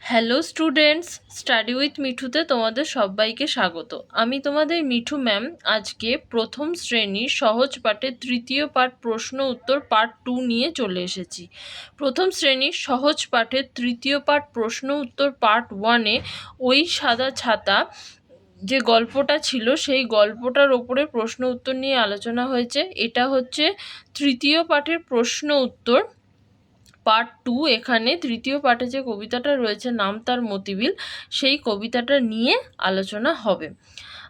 Hello students, study with মিঠুতে তোমাদের সবাইকে স্বাগত। আমি তোমাদের মিঠু ম্যাম। আজকে প্রথম শ্রেণীর সহজ পাঠের তৃতীয় পাঠ প্রশ্ন উত্তর পার্ট 2 নিয়ে চলে এসেছি। প্রথম শ্রেণীর সহজ পাঠের তৃতীয় পাঠ প্রশ্ন উত্তর পার্ট 1-এ ওই সাদা ছাতা যে গল্পটা ছিল সেই গল্পটার ওপরে প্রশ্ন উত্তর নিয়ে আলোচনা হয়েছে। এটা হচ্ছে তৃতীয় পাঠের প্রশ্ন উত্তর পার্ট 2। এখানে তৃতীয় পাঠে যে কবিতাটা রয়েছে নাম তার মতিবিল, সেই কবিতাটা নিয়ে আলোচনা হবে।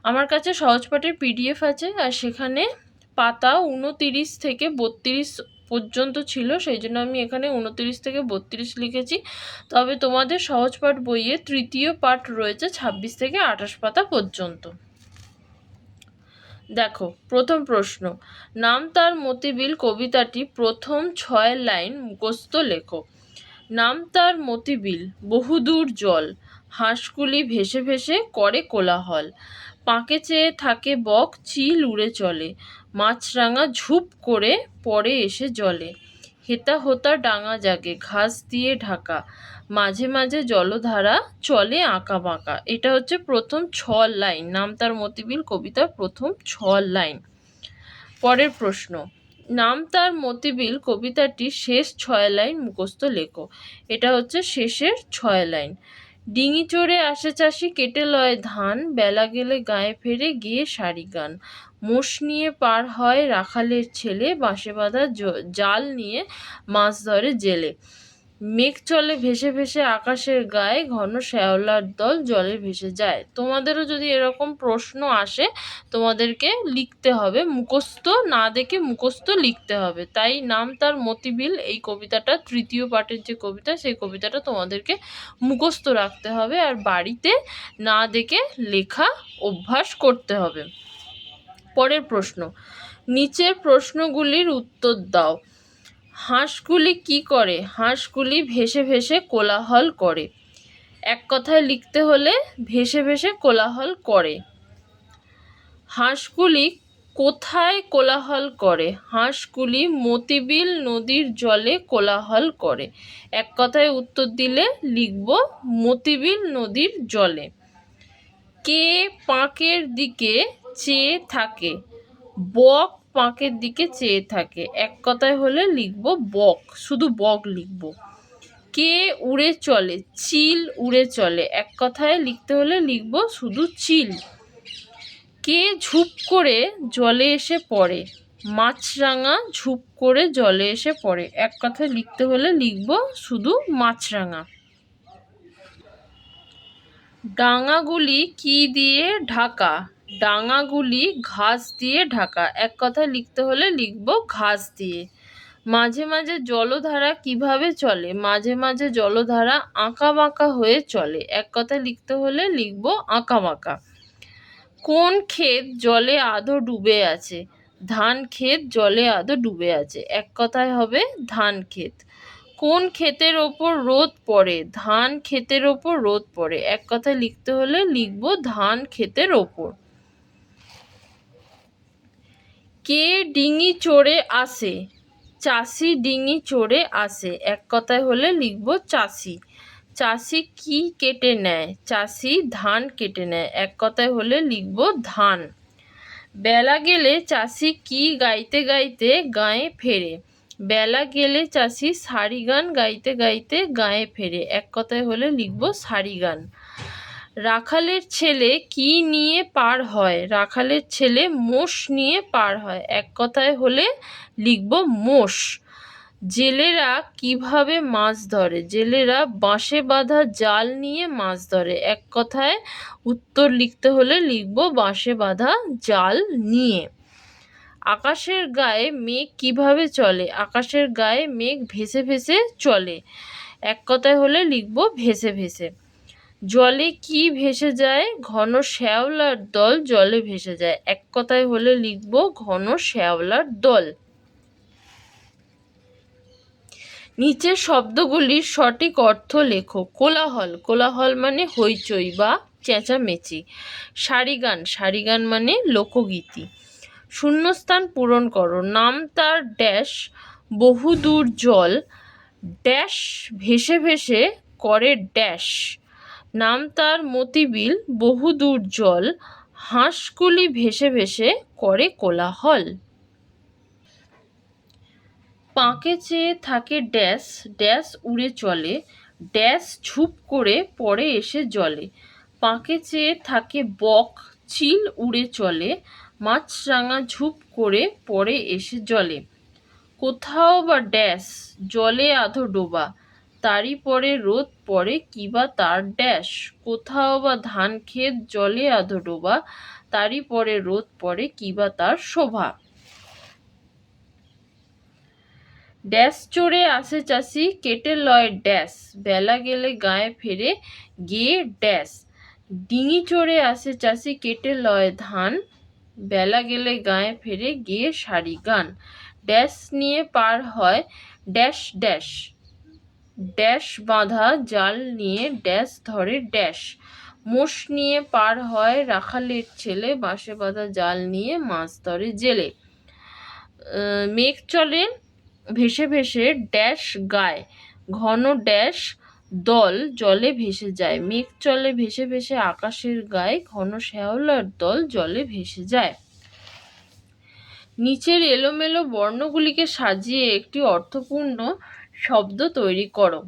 আমার কাছে সহজ পাঠের পিডিএফ আছে, আর সেখানে পাতা 29 থেকে 32 পর্যন্ত ছিল, সেই জন্য আমি এখানে 29 থেকে 32 লিখেছি। তবে তোমাদের সহজ পাঠ বইয়ে তৃতীয় পাঠ রয়েছে 26 থেকে 28 পাতা পর্যন্ত। দেখো, প্রথম প্রশ্ন, নাম তার মতিবিল কবিতাটি প্রথম 6 লাইন মুখস্থ লেখো। নাম তার মতিবিল, বহুদূর জল, হাঁসগুলি ভেসে ভেসে করে কোলাহল, পাকে চেয়ে থাকে বক, চিল উড়ে চলে, মাছরাঙা ঝুপ করে পড়ে এসে জলে, হেতা হোতা ডাঙা জাগে, ঘাস দিয়ে ঢাকা, মাঝে মাঝে জলধারা চলে আঁকা বাঁকা। এটা হচ্ছে প্রথম 6 লাইন, নাম তার মতিবিল কবিতার প্রথম 6 লাইন। পরের প্রশ্ন, নাম তার মতিবিল কবিতাটির শেষ 6 লাইন মুখস্থ লেখো। এটা হচ্ছে শেষের 6 লাইন। ডিঙি চড়ে আসে চাষি, কেটে লয় ধান, বেলা গেলে গায়ে ফেরে গিয়ে সারি গান, মোষ নিয়ে পার হয় রাখালের ছেলে, বাঁশে বাঁধা জাল নিয়ে মাছ ধরে জেলে, মেঘ চলে ভেসে ভেসে আকাশের গায়ে, ঘন শ্যাওলার দল জলে ভেসে যায়। তোমাদেরও যদি এরকম প্রশ্ন আসে তোমাদেরকে লিখতে হবে, মুখস্থ না দেখে মুখস্থ লিখতে হবে। তাই নাম তার মতিবিল এই কবিতাটা তৃতীয় পাঠের যে কবিতা, সেই কবিতাটা তোমাদেরকে মুখস্থ রাখতে হবে, আর বাড়িতে না দেখে লেখা অভ্যাস করতে হবে। পরের প্রশ্ন, নিচের প্রশ্নগুলির উত্তর দাও। হাঁসগুলি কি করে? হাঁসগুলি ভেসে ভেসে কোলাহল করে। এক কথায় লিখতে হলে ভেসে ভেসে কোলাহল করে। হাঁসগুলি কোথায় কোলাহল করে? হাঁসগুলি মতিবিল নদীর জলে কোলাহল করে। এক কথায় উত্তর দিলে লিখব মতিবিল নদীর জলে। কে পাঁকের দিকে চেয়ে থাকে? বক পাঁকের দিকে চেয়ে থাকে। এক কথায় হলে লিখব বক, শুধু বক লিখব। কে উড়ে চলে? চিল উড়ে চলে। এক কথায় লিখতে হলে লিখব শুধু চিল। কে ঝুপ করে জলে এসে পড়ে? মাছরাঙা ঝুপ করে জলে এসে পড়ে। এক কথায় লিখতে হলে লিখব শুধু মাছরাঙা। ডাঙাগুলি কি দিয়ে ঢাকা? ডাঙাগুলি ঘাস দিয়ে ঢাকা। এক কথায় লিখতে হলে লিখব ঘাস দিয়ে। মাঝে মাঝে জলধারা কিভাবে চলে? মাঝে মাঝে জলধারা আঁকা বাঁকা হয়ে চলে। এক কথায় লিখতে হলে লিখব আঁকা বাঁকা। কোন ক্ষেত জলে আধো ডুবে আছে? ধান ক্ষেত জলে আধো ডুবে আছে। এক কথায় হবে ধান ক্ষেত। কোন ক্ষেতের ওপর রোদ পড়ে? ধান ক্ষেতের ওপর রোদ পড়ে। এক কথায় লিখতে হলে লিখব ধান ক্ষেতের ওপর। কে ডিঙি চড়ে আসে? চাষি ডিঙি চড়ে আসে। এক কথায় হলে লিখব চাষি। চাষি কি কেটে নেয়? চাষি ধান কেটে নেয়। এক কথায় হলে লিখব ধান। বেলা গেলে চাষি কি গাইতে গাইতে গায়ে ফেরে? বেলা গেলে চাষি সারি গান গাইতে গাইতে গায়ে ফেরে। এক কথায় হলে লিখব সারি গান। রাখালের ছেলে কি নিয়ে পার হয়? রাখালের ছেলে মোষ নিয়ে পার হয়। এক কথায় হলে লিখব মোষ। জেলেরা কিভাবে মাছ ধরে? জেলেরা বাঁশে বাঁধা জাল নিয়ে মাছ ধরে। এক কথায় উত্তর লিখতে হলে লিখব বাঁশে বাঁধা জাল নিয়ে। আকাশের গায়ে মেঘ কিভাবে চলে? আকাশের গায়ে মেঘ ভেসে ভেসে চলে। এক কথায় হলে লিখব ভেসে ভেসে। জলে কি ভেসে যায়? ঘন শ্যাওলার দল জলে ভেসে যায়। এক কথায় হলে লিখব ঘন শ্যাওলার দল। নিচের শব্দগুলির সঠিক অর্থ লেখো। কোলাহল, কোলাহল মানে হইচই বা চেঁচামেচি। সারিগান, সারিগান মানে লোকগীতি। শূন্যস্থান পূরণ করো। নাম তার ড্যাশ বহুদূর জল, ড্যাশ ভেসে ভেসে করে ড্যাশ। নাম তার মতিবিল, বহুদূর জল, হাঁসগুলি ভেসে ভেসে করে কোলাহল। পাঁকে চেয়ে থাকে ড্যাশ, ড্যাশ উড়ে চলে, ড্যাশ ঝুপ করে পড়ে এসে জলে। পাঁকে চেয়ে থাকে বক, চিল উড়ে চলে, মাছরাঙা ঝুপ করে পড়ে এসে জলে। কোথাও বা ড্যাশ, জলে আধো ডোবা, তারই পরে রোদ পড়ে কিবা তার ড্যাশ। কোথাও বা ধান ক্ষেত জলে আধো ডোবা, তারই পরে রোদ পড়ে কিবা তার শোভা। ড্যাশ চড়ে আসে চাষি, কেটে লয় ড্যাশ, বেলা গেলে গায়ে ফেরে গেয়ে ড্যাশ। ডিঙি চড়ে আসে চাষি, কেটে লয় ধান, বেলা গেলে গায়ে ফেরে গেয়ে সারি গান। ড্যাশ নিয়ে পার হয় ড্যাশ ড্যাশ, ড্যাশ বাঁধা জাল নিয়ে ড্যাশ ধরে ড্যাশ। মোষ নিয়ে পার হয় রাখালের ছেলে, বাঁশে বাঁধা জাল নিয়ে মাছ ধরে জেলে। মেঘ চলে ভেসে ভেসে ড্যাশ গায়, ঘন ড্যাশ দল জলে ভেসে যায়। মেঘ চলে ভেসে ভেসে আকাশের গায়ে, ঘন শ্যাওলার দল জলে ভেসে যায়। নিচের এলোমেলো বর্ণগুলিকে সাজিয়ে একটি অর্থপূর্ণ শব্দ তৈরি করো।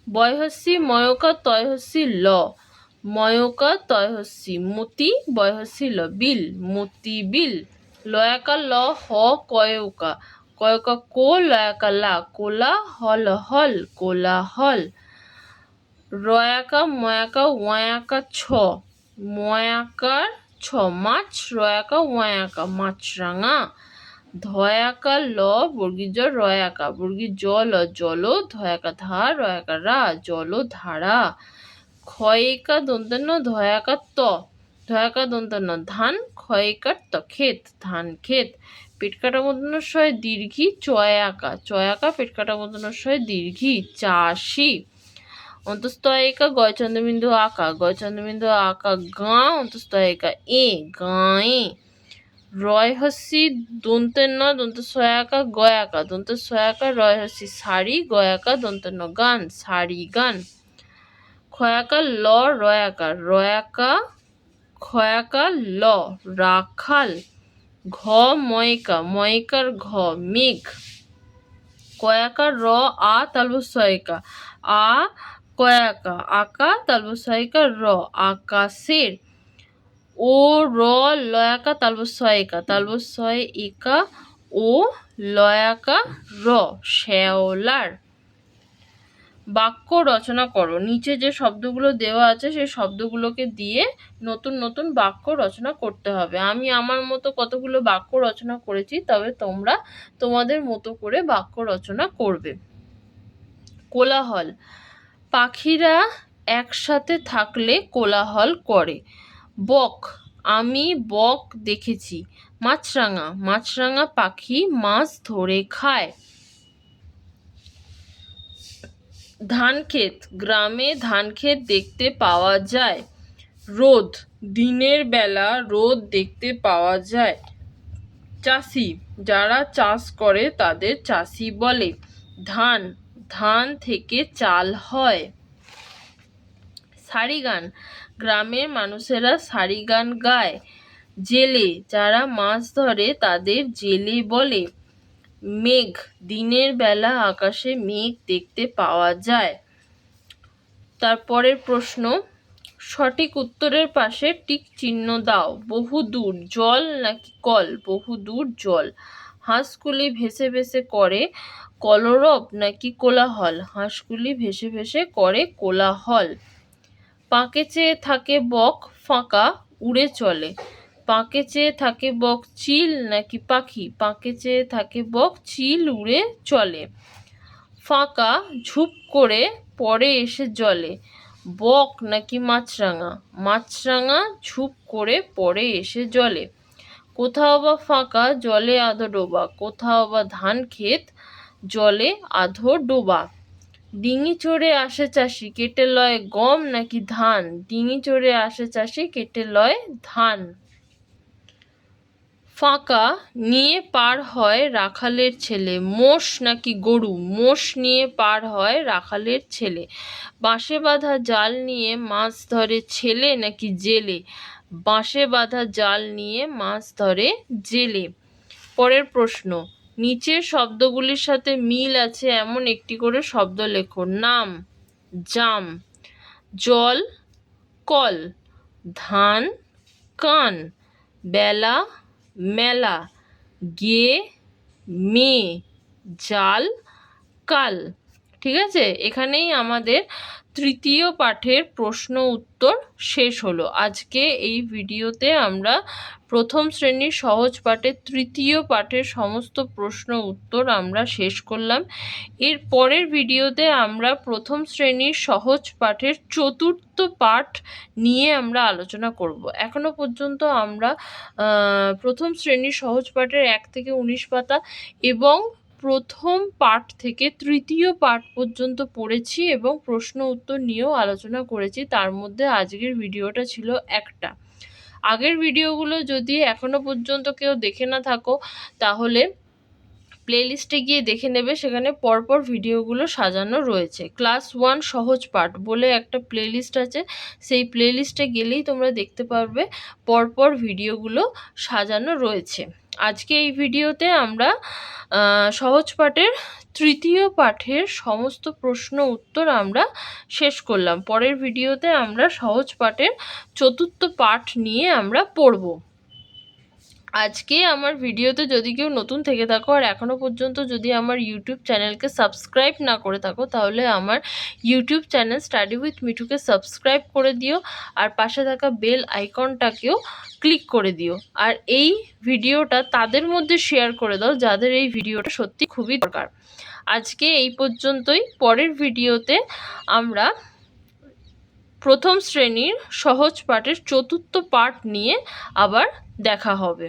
বয়হস্যি ময়কা তয়হস্যি ল, ময়কা তয়হস্যি মতি, বয়হস্যি ল বিল, মতি বিল। লয়াকা ল হ কয়কা, কয়কা কো, লয়াকা লা কোলা, হল হল কোলা হল। রয়াকা ময়াকা ওয়ায়াকা ছ, ময়াকার ছ মাছ, রয়াকা ওয়ায়াকা মাছরাঙা। ধয়াকা ল বর্গীজ রয়াকা, বর্গী জ ল জল, ধয়াকা ধা রয়াকা রা জলধারা। ক্ষয়িকা দন্তান্ন ধয়াকা ত, ধয়াকা দন্তান্ন ধান, ক্ষয়িকার ত ক্ষেত ধান ক্ষেত। পেটকাটা মূর্ধন্যস্বয় দীর্ঘী চয়াকা, চয়াকা পেটকাটা মূর্ধন্যস্বয় দীর্ঘী চাষি। অন্তস্তয়িকা গয় চন্দ্রবিন্দু আঁকা, গয় চন্দ্রবিন্দু আঁকা গা, অন্তস্তয়িকা এ গাঁয়ে। রয়হস্যি দন্তেন্ন দন্ত সয়াকা গয়াকা, দন্ত সয়াকা রয়হস্যি শাড়ি, গয়াকা দন্তেন্ন গান শাড়ি গান। ক্ষয়াকা ল রয়াকা, রয়াকা ক্ষয়াকা ল রাখাল। ঘ ময়কা, ময়কার ঘ মেঘ। কয়াকা র আ তালবস্যয়িকা, আ কয়াকা আকা তালবস্যয়িকা র আকাশের। ও র লয়াকা তালবস্যয়িকা, তালবস্যয় একা ও লয়াকা র শ্যাওলার। বাক্য রচনা করো। নিচে যে শব্দগুলো দেওয়া আছে সেই শব্দগুলোকে দিয়ে নতুন নতুন বাক্য রচনা করতে হবে। আমি আমার মতো কতগুলো বাক্য রচনা করেছি, তবে তোমরা তোমাদের মতো করে বাক্য রচনা করবে। কোলাহল, পাখিরা একসাথে থাকলে কোলাহল করে। বক, আমি বক দেখেছি। মাছরাঙা, মাছরাঙা পাখি মাছ ধরে খায়। ধানক্ষেত, গ্রামে ধানক্ষেত দেখতে পাওয়া যায়। রোদ, দিনের বেলা রোদ দেখতে পাওয়া যায়। চাষি, যারা চাষ করে তাদের চাষি বলে। ধান, ধান থেকে চাল হয়। সারি গান, গ্রামের মানুষেরা সারি গান গায়। জেলে, যারা মাছ ধরে তাদের জেলে বলে। মেঘ, দিনের বেলা আকাশে মেঘ দেখতে পাওয়া যায়। তারপরের প্রশ্ন, সঠিক উত্তরের পাশে টিক চিহ্ন দাও। বহুদূর জল নাকি কল? বহুদূর জল। হাঁসগুলি ভেসে ভেসে করে কলরব নাকি কোলাহল? হাঁসগুলি ভেসে ভেসে করে কোলাহল। পাঁকে চেয়ে থাকে বক, ফাঁকা উড়ে চলে। পাঁকে চেয়ে থাকে বক চিল নাকি পাখি? পাঁকে চেয়ে থাকে বক চিল উড়ে চলে। ফাঁকা ঝুপ করে পড়ে এসে জলে। বক নাকি মাছরাঙা? মাছরাঙা ঝুপ করে পড়ে এসে জলে। কোথাও বা ফাঁকা জলে আধো ডোবা, কোথাও বা ধান ক্ষেত জলে আধো ডোবা। ডিঙি চড়ে আসে চাষি, কেটে লয় গম নাকি ধান? ডিঙি চড়ে আসে চাষি, কেটে লয় ধান। ফাঁকা নিয়ে পার হয় রাখালের ছেলে। মোষ নাকি গরু? মোষ নিয়ে পার হয় রাখালের ছেলে। বাঁশে বাঁধা জাল নিয়ে মাছ ধরে ছেলে নাকি জেলে? বাঁশে বাঁধা জাল নিয়ে মাছ ধরে জেলে। পরের প্রশ্ন, নিচের শব্দগুলির সাথে মিল আছে এমন একটি করে শব্দ লেখো। নাম, জাম, জল, কল, ধান, কান, বেলা, মেলা, গে, মেয়ে, জাল, কাল। ঠিক আছে, এখানেই আমাদের তৃতীয় পাঠের প্রশ্ন উত্তর শেষ হলো। আজকে এই ভিডিওতে আমরা প্রথম শ্রেণীর সহজ পাঠের তৃতীয় পাঠের সমস্ত প্রশ্ন উত্তর আমরা শেষ করলাম। এর পরের ভিডিওতে আমরা প্রথম শ্রেণীর সহজ পাঠের চতুর্থ পাঠ নিয়ে আমরা আলোচনা করব। এখনো পর্যন্ত আমরা প্রথম শ্রেণীর সহজ পাঠের 1 থেকে 19 পাতা এবং প্রথম পাঠ থেকে তৃতীয় পাঠ পর্যন্ত পড়েছি এবং প্রশ্ন উত্তর নিয়েও আলোচনা করেছি। তার মধ্যে আজকের ভিডিওটা ছিল একটা। আগের ভিডিওগুলো যদি এখনো পর্যন্ত কেউ দেখে না থাকো তাহলে প্লেলিস্টে গিয়ে দেখে নেবে, সেখানে পরপর ভিডিওগুলো সাজানো রয়েছে। ক্লাস 1 সহজ পাঠ বলে একটা প্লেলিস্ট আছে, সেই প্লেলিস্টে গেলেই তোমরা দেখতে পারবে পরপর ভিডিওগুলো সাজানো রয়েছে। আজকে এই ভিডিওতে আমরা সহজ পাঠের তৃতীয় পাঠের সমস্ত প্রশ্ন উত্তর আমরা শেষ করলাম। পরের ভিডিওতে আমরা সহজ পাঠের চতুর্থ পাঠ নিয়ে আমরা পড়ব। আজকে আমার ভিডিওতে যদি কেউ নতুন থেকে থাকো আর এখনও পর্যন্ত যদি আমার ইউটিউব চ্যানেলকে সাবস্ক্রাইব না করে থাকো তাহলে আমার ইউটিউব চ্যানেল স্টাডি উইথ মিঠুকে সাবস্ক্রাইব করে দিও আর পাশে থাকা বেল আইকনটাকেও ক্লিক করে দিও। আর এই ভিডিওটা তাদের মধ্যে শেয়ার করে দাও যাদের এই ভিডিওটা সত্যি খুবই দরকার। আজকে এই পর্যন্তই। পরের ভিডিওতে আমরা প্রথম শ্রেণীর সহজ পাঠের চতুর্থ পাঠ নিয়ে আবার দেখা হবে।